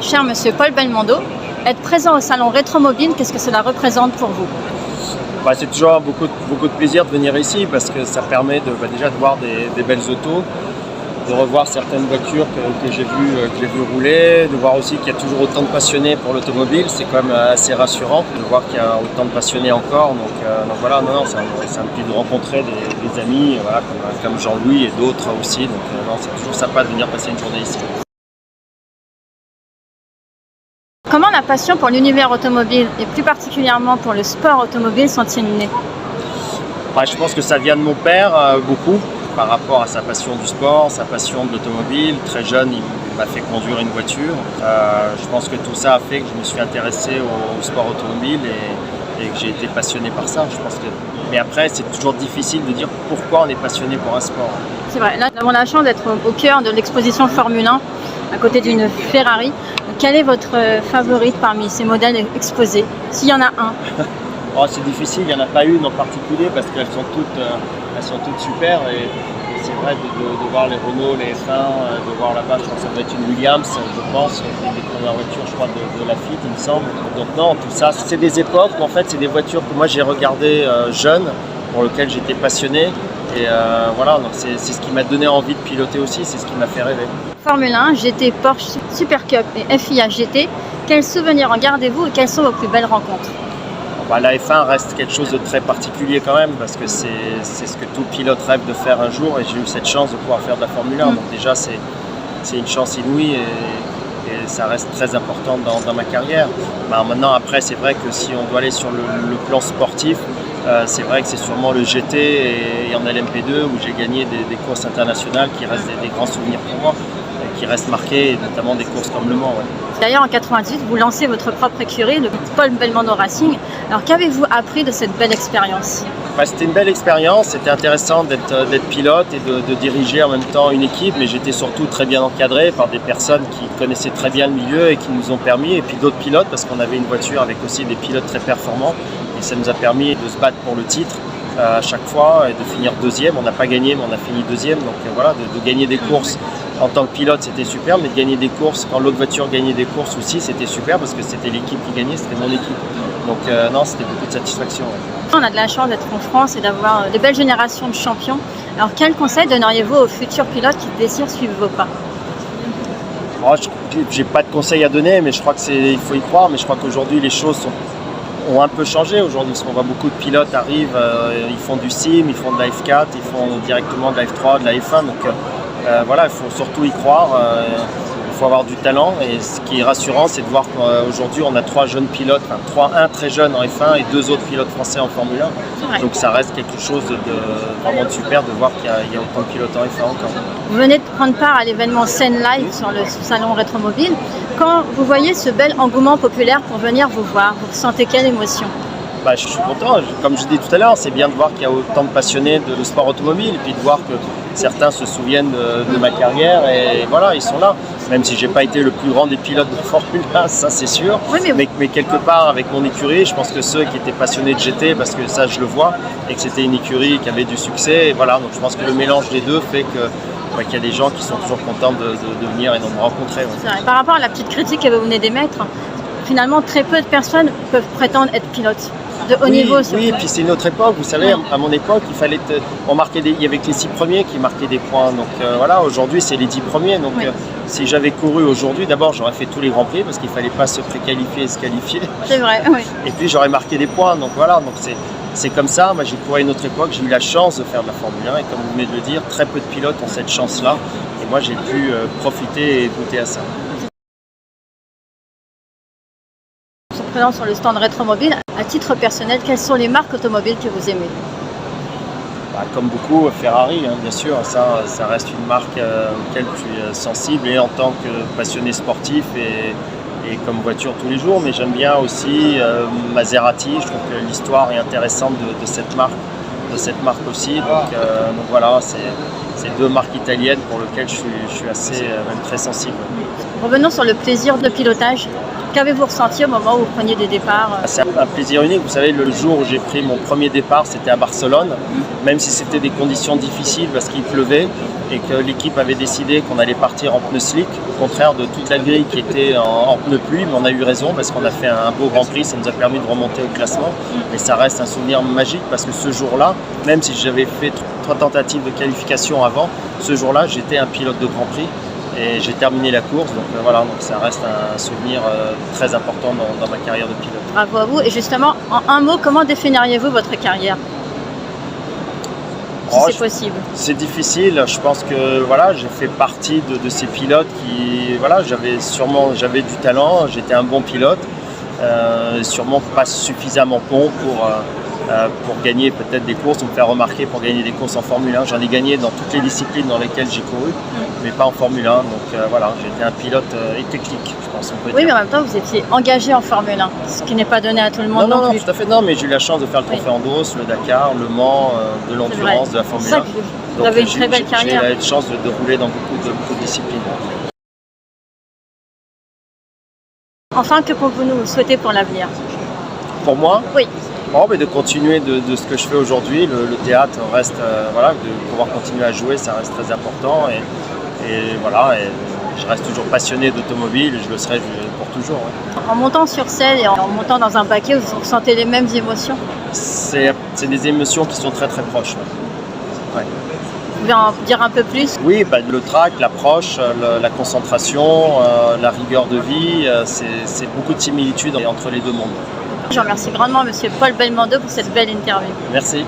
cher monsieur Paul Belmondo. Être présent au salon Rétromobile, qu'est-ce que cela représente pour vous? C'est toujours beaucoup de plaisir de venir ici parce que ça permet déjà de voir des belles autos, de revoir certaines voitures que j'ai vu rouler, de voir aussi qu'il y a toujours autant de passionnés pour l'automobile. C'est quand même assez rassurant de voir qu'il y a autant de passionnés encore. Donc voilà, c'est un plaisir de rencontrer des amis voilà, comme Jean-Louis et d'autres aussi. Donc c'est toujours sympa de venir passer une journée ici. Comment la passion pour l'univers automobile et plus particulièrement pour le sport automobile sont-ils nés? Je pense que ça vient de mon père beaucoup par rapport à sa passion du sport, sa passion de l'automobile. Très jeune, il m'a fait conduire une voiture. Je pense que tout ça a fait que je me suis intéressé au sport automobile et que j'ai été passionné par ça. Mais après, c'est toujours difficile de dire pourquoi on est passionné pour un sport. C'est vrai, là nous avons la chance d'être au cœur de l'exposition Formule 1, à côté d'une Ferrari. Quel est votre favorite parmi ces modèles exposés, s'il y en a un? C'est difficile, il n'y en a pas une en particulier parce qu'elles sont toutes super et c'est vrai de voir les Renault, les F1, de voir là-bas, je pense que ça doit être une Williams, je pense, une des premières voitures je crois de la FIT il me semble. Donc non, tout ça, c'est des époques où en fait c'est des voitures que moi j'ai regardées jeune, pour lesquelles j'étais passionné. Et voilà, donc c'est ce qui m'a donné envie de piloter aussi, c'est ce qui m'a fait rêver. Formule 1, GT, Porsche, Super Cup et FIA GT, quels souvenirs en gardez-vous et quelles sont vos plus belles rencontres? La F1 reste quelque chose de très particulier quand même parce que c'est ce que tout pilote rêve de faire un jour et j'ai eu cette chance de pouvoir faire de la Formule 1. Donc déjà c'est une chance inouïe et ça reste très important dans ma carrière. Maintenant après c'est vrai que si on doit aller sur le plan sportif, c'est vrai que c'est sûrement le GT et en LMP2 où j'ai gagné des courses internationales qui restent des grands souvenirs pour moi, qui restent marqués, notamment des courses comme Le Mans. Ouais. D'ailleurs en 98, vous lancez votre propre écurie, le Paul Belmondo Racing. Alors qu'avez-vous appris de cette belle expérience? C'était une belle expérience, c'était intéressant d'être pilote et de diriger en même temps une équipe, mais j'étais surtout très bien encadré par des personnes qui connaissaient très bien le milieu et qui nous ont permis, et puis d'autres pilotes parce qu'on avait une voiture avec aussi des pilotes très performants et ça nous a permis de se battre pour le titre à chaque fois et de finir deuxième. On n'a pas gagné mais on a fini deuxième, donc voilà, de gagner des courses en tant que pilote c'était super, mais de gagner des courses quand l'autre voiture gagnait des courses aussi c'était super parce que c'était l'équipe qui gagnait, c'était mon équipe. Donc non, c'était beaucoup de satisfaction. Ouais. On a de la chance d'être en France et d'avoir de belles générations de champions. Alors quel conseil donneriez-vous aux futurs pilotes qui désirent suivre vos pas? J'ai pas de conseils à donner, mais je crois il faut y croire. Mais je crois qu'aujourd'hui les choses ont un peu changé aujourd'hui parce qu'on voit beaucoup de pilotes arrivent, ils font du sim, ils font de la F4, ils font directement de la F3, de la F1. Donc voilà, il faut surtout y croire. Il faut avoir du talent et ce qui est rassurant c'est de voir qu'aujourd'hui on a 3 jeunes pilotes, un très jeune en F1 et 2 autres pilotes français en Formule 1. Donc ça reste quelque chose de vraiment super de voir qu'il y a autant de pilotes en F1 encore. Vous venez de prendre part à l'événement Scène Live sur le salon Rétromobile. Quand vous voyez ce bel engouement populaire pour venir vous voir, vous ressentez quelle émotion? Je suis content, comme je dis tout à l'heure, c'est bien de voir qu'il y a autant de passionnés de sport automobile et puis de voir que certains se souviennent de ma carrière et voilà, ils sont là. Même si j'ai pas été le plus grand des pilotes de Formule 1, ça c'est sûr, oui, mais quelque part avec mon écurie, je pense que ceux qui étaient passionnés de GT, parce que ça je le vois, et que c'était une écurie qui avait du succès, et voilà, donc je pense que le mélange des deux fait qu'il y a des gens qui sont toujours contents de venir et de me rencontrer. Ouais. Par rapport à la petite critique que vous venez d'émettre, finalement très peu de personnes peuvent prétendre être pilotes de haut niveau. Oui, et puis c'est une autre époque, vous savez, à mon époque, il y avait que les 6 premiers qui marquaient des points, donc voilà, aujourd'hui c'est les 10 premiers, donc si j'avais couru aujourd'hui, d'abord j'aurais fait tous les grands prix parce qu'il ne fallait pas se préqualifier et se qualifier. C'est vrai, oui. Et puis j'aurais marqué des points, donc voilà, donc c'est comme ça. Moi j'ai couru à une autre époque, j'ai eu la chance de faire de la Formule 1 et comme vous venez de le dire, très peu de pilotes ont cette chance-là et moi j'ai pu profiter et goûter à ça. Présent sur le stand Rétromobile, à titre personnel, quelles sont les marques automobiles que vous aimez? Comme beaucoup, Ferrari, bien sûr, ça reste une marque auquel je suis sensible et en tant que passionné sportif et comme voiture tous les jours, mais j'aime bien aussi Maserati, je trouve que l'histoire est intéressante de cette marque aussi, donc voilà, c'est 2 marques italiennes pour lesquelles je suis assez, même très sensible. Revenons sur le plaisir de pilotage. Qu'avez-vous ressenti au moment où vous preniez des départs? C'est un plaisir unique. Vous savez, le jour où j'ai pris mon premier départ, c'était à Barcelone, même si c'était des conditions difficiles parce qu'il pleuvait et que l'équipe avait décidé qu'on allait partir en pneus slick, au contraire de toute la grille qui était en pneus pluie, mais on a eu raison parce qu'on a fait un beau Grand Prix, ça nous a permis de remonter au classement. Mais ça reste un souvenir magique parce que ce jour-là, même si j'avais fait 3 tentatives de qualification avant, ce jour-là, j'étais un pilote de Grand Prix. Et j'ai terminé la course, donc voilà, donc ça reste un souvenir très important dans ma carrière de pilote. Bravo à vous. Et justement, en un mot, comment définiriez-vous votre carrière? Si c'est possible. C'est difficile. Je pense que voilà, j'ai fait partie de ces pilotes qui, voilà, j'avais du talent, j'étais un bon pilote, sûrement pas suffisamment bon pour gagner peut-être des courses ou me faire remarquer pour gagner des courses en Formule 1. J'en ai gagné dans toutes les disciplines dans lesquelles j'ai couru, mais pas en Formule 1. Donc voilà, j'étais un pilote éclectique, je pense. On peut Oui, dire. mais en même temps, vous étiez engagé en Formule 1, ce qui n'est pas donné à tout le monde non plus. Non, tout à fait non, mais j'ai eu la chance de faire le Trophée Endos, le Dakar, le Mans, de l'endurance, de la Formule 1. Vous avez une très belle carrière. J'ai eu la chance de rouler dans beaucoup de disciplines. Enfin, que pouvez-vous nous souhaiter pour l'avenir? Pour moi? Oui. Bon, mais de continuer de ce que je fais aujourd'hui, le théâtre reste, voilà, de pouvoir continuer à jouer, ça reste très important et voilà, et je reste toujours passionné d'automobile et je le serai pour toujours. Ouais. En montant sur scène et en montant dans un baquet, vous ressentez les mêmes émotions? C'est des émotions qui sont très très proches. Ouais. Vous pouvez en dire un peu plus? Oui, bah, le track, l'approche, la concentration, la rigueur de vie, c'est beaucoup de similitudes entre les deux mondes. Je remercie grandement M. Paul Belmondo pour cette belle interview. Merci.